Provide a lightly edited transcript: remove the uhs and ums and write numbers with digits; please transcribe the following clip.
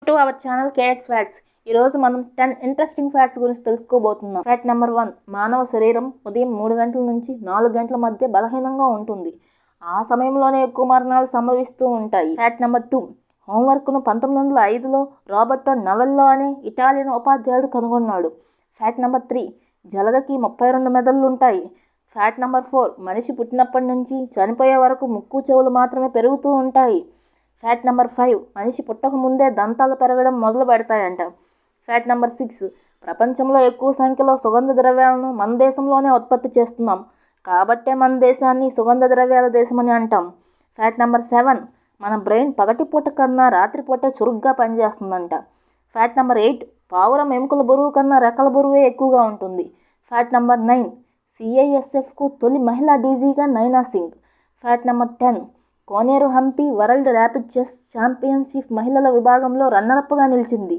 To our channel KS facts. ఈరోజు మనం 10 interesting facts గురించి తెలుసుకోబోతున్నాం. ఫ్యాక్ట్ నెంబర్ 1, మానవ శరీరం ఉదయం 3 గంటల నుంచి 4 గంటల మధ్య బలహీనంగా ఉంటుంది. ఆ సమయంలోనే ఎక్కువ మరణాలు సంభవిస్తూ ఉంటాయి. ఫ్యాక్ట్ నెంబర్ 2, హోంవర్క్ను 1905లో రాబర్టో నవెల్లో అనే ఇటాలియన్ ఉపాధ్యాయుడు కనుగొన్నాడు. ఫ్యాక్ట్ నెంబర్ 3, జలగకి 32 మెదళ్ళు ఉంటాయి. ఫ్యాక్ట్ నెంబర్ 4, మనిషి పుట్టినప్పటి నుంచి చనిపోయే వరకు ముక్కు చెవులు మాత్రమే పెరుగుతూ ఉంటాయి. ఫ్యాక్ట్ నెంబర్ 5, మనిషి పుట్టక ముందే దంతాలు పెరగడం మొదలు పెడతాయంట. ఫ్యాక్ట్ నెంబర్ 6, ప్రపంచంలో ఎక్కువ సంఖ్యలో సుగంధ ద్రవ్యాలను మన దేశంలోనే ఉత్పత్తి చేస్తున్నాం, కాబట్టే మన దేశాన్ని సుగంధ ద్రవ్యాల దేశమని అంటాం. ఫ్యాక్ట్ నెంబర్ 7, మన బ్రెయిన్ పగటిపూట కన్నా రాత్రిపూటే చురుగ్గా పనిచేస్తుందంట. ఫ్యాక్ట్ నెంబర్ 8, పావురం ఎముకల బరువు కన్నా రెక్కల బరువే ఎక్కువగా ఉంటుంది. ఫ్యాక్ట్ నెంబర్ 9, CISFకు తొలి మహిళా డీజీగా Naina Singh. Fact number 10, Koneru Humpy world rapid chess championship మహిళల విభాగంలో రన్నరప్గా నిలిచింది.